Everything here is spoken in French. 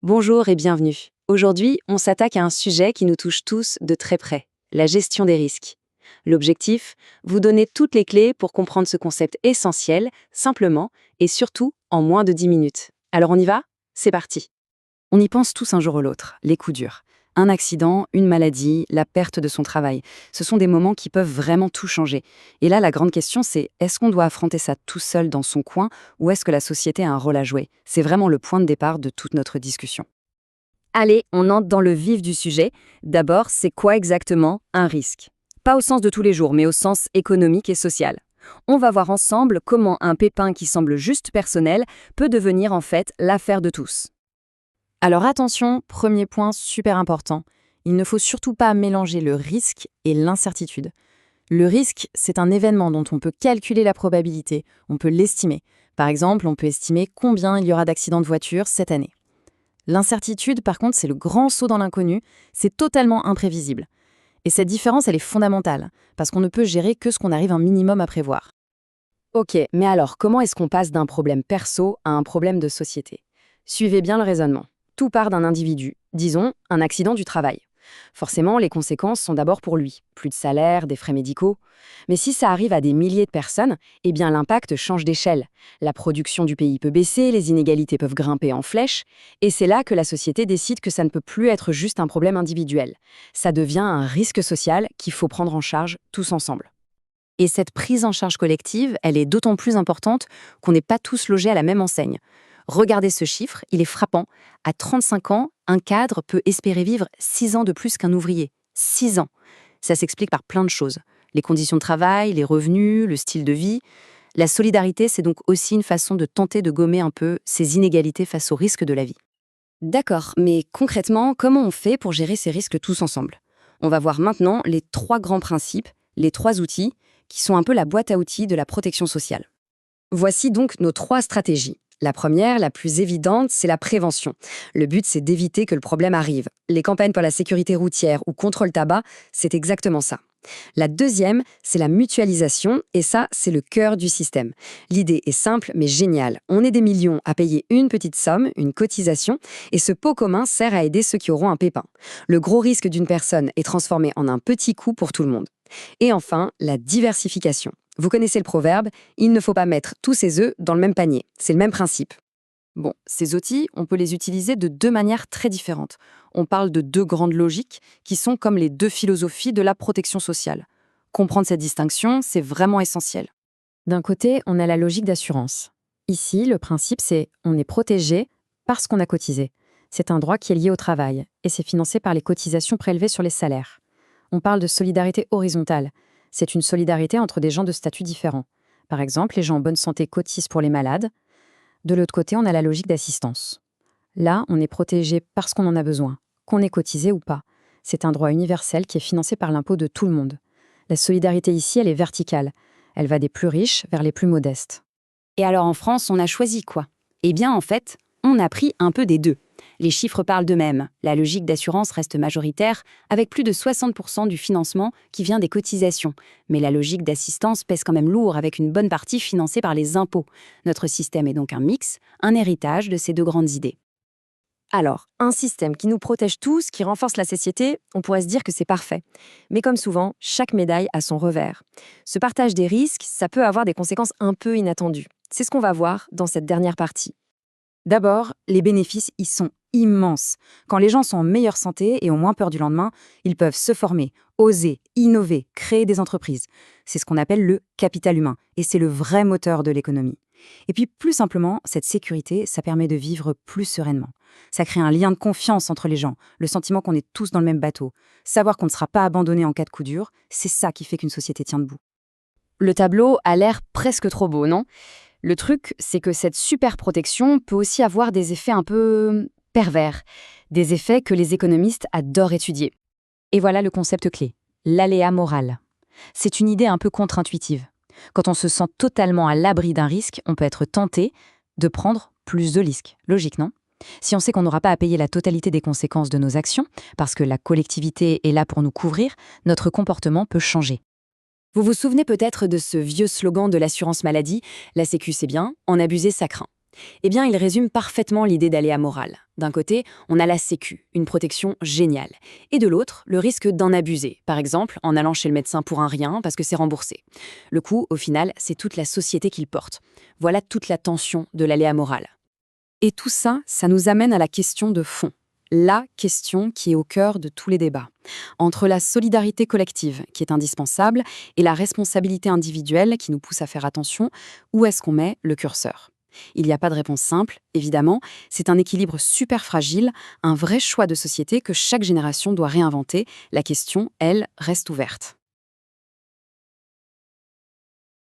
Bonjour et bienvenue. Aujourd'hui, on s'attaque à un sujet qui nous touche tous de très près, la gestion des risques. L'objectif, vous donner toutes les clés pour comprendre ce concept essentiel, simplement et surtout en moins de 10 minutes. Alors on y va? C'est parti. On y pense tous un jour ou l'autre, les coups durs. Un accident, une maladie, la perte de son travail. Ce sont des moments qui peuvent vraiment tout changer. Et là, la grande question, c'est est-ce qu'on doit affronter ça tout seul dans son coin ou est-ce que la société a un rôle à jouer? C'est vraiment le point de départ de toute notre discussion. Allez, on entre dans le vif du sujet. D'abord, c'est quoi exactement un risque? Pas au sens de tous les jours, mais au sens économique et social. On va voir ensemble comment un pépin qui semble juste personnel peut devenir en fait l'affaire de tous. Alors attention, premier point super important, il ne faut surtout pas mélanger le risque et l'incertitude. Le risque, c'est un événement dont on peut calculer la probabilité, on peut l'estimer. Par exemple, on peut estimer combien il y aura d'accidents de voiture cette année. L'incertitude, par contre, c'est le grand saut dans l'inconnu, c'est totalement imprévisible. Et cette différence, elle est fondamentale, parce qu'on ne peut gérer que ce qu'on arrive un minimum à prévoir. Ok, mais alors, comment est-ce qu'on passe d'un problème perso à un problème de société? Suivez bien le raisonnement. Tout part d'un individu, disons un accident du travail. Forcément, les conséquences sont d'abord pour lui, plus de salaire, des frais médicaux. Mais si ça arrive à des milliers de personnes, eh bien l'impact change d'échelle. La production du pays peut baisser, les inégalités peuvent grimper en flèche, et c'est là que la société décide que ça ne peut plus être juste un problème individuel. Ça devient un risque social qu'il faut prendre en charge tous ensemble. Et cette prise en charge collective, elle est d'autant plus importante qu'on n'est pas tous logés à la même enseigne. Regardez ce chiffre, il est frappant. À 35 ans, un cadre peut espérer vivre 6 ans de plus qu'un ouvrier. 6 ans. Ça s'explique par plein de choses. Les conditions de travail, les revenus, le style de vie. La solidarité, c'est donc aussi une façon de tenter de gommer un peu ces inégalités face aux risques de la vie. D'accord, mais concrètement, comment on fait pour gérer ces risques tous ensemble? On va voir maintenant les 3 grands principes, les 3 outils, qui sont un peu la boîte à outils de la protection sociale. Voici donc nos 3 stratégies. La première, la plus évidente, c'est la prévention. Le but, c'est d'éviter que le problème arrive. Les campagnes pour la sécurité routière ou contre le tabac, c'est exactement ça. La deuxième, c'est la mutualisation, et ça, c'est le cœur du système. L'idée est simple, mais géniale. On est des millions à payer une petite somme, une cotisation, et ce pot commun sert à aider ceux qui auront un pépin. Le gros risque d'une personne est transformé en un petit coût pour tout le monde. Et enfin, la diversification. Vous connaissez le proverbe, il ne faut pas mettre tous ses œufs dans le même panier. C'est le même principe. Bon, ces outils, on peut les utiliser de 2 manières très différentes. On parle de 2 grandes logiques qui sont comme les 2 philosophies de la protection sociale. Comprendre cette distinction, c'est vraiment essentiel. D'un côté, on a la logique d'assurance. Ici, le principe, c'est on est protégé parce qu'on a cotisé. C'est un droit qui est lié au travail et c'est financé par les cotisations prélevées sur les salaires. On parle de solidarité horizontale. C'est une solidarité entre des gens de statuts différents. Par exemple, les gens en bonne santé cotisent pour les malades. De l'autre côté, on a la logique d'assistance. Là, on est protégé parce qu'on en a besoin, qu'on ait cotisé ou pas. C'est un droit universel qui est financé par l'impôt de tout le monde. La solidarité ici, elle est verticale. Elle va des plus riches vers les plus modestes. Et alors en France, on a choisi quoi? Eh bien en fait, on a pris un peu des deux. Les chiffres parlent d'eux-mêmes. La logique d'assurance reste majoritaire, avec plus de 60% du financement qui vient des cotisations. Mais la logique d'assistance pèse quand même lourd, avec une bonne partie financée par les impôts. Notre système est donc un mix, un héritage de ces 2 grandes idées. Alors, un système qui nous protège tous, qui renforce la société, on pourrait se dire que c'est parfait. Mais comme souvent, chaque médaille a son revers. Ce partage des risques, ça peut avoir des conséquences un peu inattendues. C'est ce qu'on va voir dans cette dernière partie. D'abord, les bénéfices y sont immenses. Quand les gens sont en meilleure santé et ont moins peur du lendemain, ils peuvent se former, oser, innover, créer des entreprises. C'est ce qu'on appelle le capital humain, et c'est le vrai moteur de l'économie. Et puis, plus simplement, cette sécurité, ça permet de vivre plus sereinement. Ça crée un lien de confiance entre les gens, le sentiment qu'on est tous dans le même bateau. Savoir qu'on ne sera pas abandonné en cas de coup dur, c'est ça qui fait qu'une société tient debout. Le tableau a l'air presque trop beau, non? Le truc, c'est que cette super protection peut aussi avoir des effets un peu pervers, des effets que les économistes adorent étudier. Et voilà le concept clé, l'aléa moral. C'est une idée un peu contre-intuitive. Quand on se sent totalement à l'abri d'un risque, on peut être tenté de prendre plus de risques. Logique, non? Si on sait qu'on n'aura pas à payer la totalité des conséquences de nos actions, parce que la collectivité est là pour nous couvrir, notre comportement peut changer. Vous vous souvenez peut-être de ce vieux slogan de l'assurance maladie « La sécu c'est bien, en abuser ça craint ». Eh bien, il résume parfaitement l'idée d'aléa moral. D'un côté, on a la sécu, une protection géniale. Et de l'autre, le risque d'en abuser, par exemple en allant chez le médecin pour un rien parce que c'est remboursé. Le coût, au final, c'est toute la société qu'il porte. Voilà toute la tension de l'aléa moral. Et tout ça, ça nous amène à la question de fond. La question qui est au cœur de tous les débats. Entre la solidarité collective, qui est indispensable, et la responsabilité individuelle qui nous pousse à faire attention, où est-ce qu'on met le curseur? Il n'y a pas de réponse simple, évidemment, c'est un équilibre super fragile, un vrai choix de société que chaque génération doit réinventer. La question, elle, reste ouverte.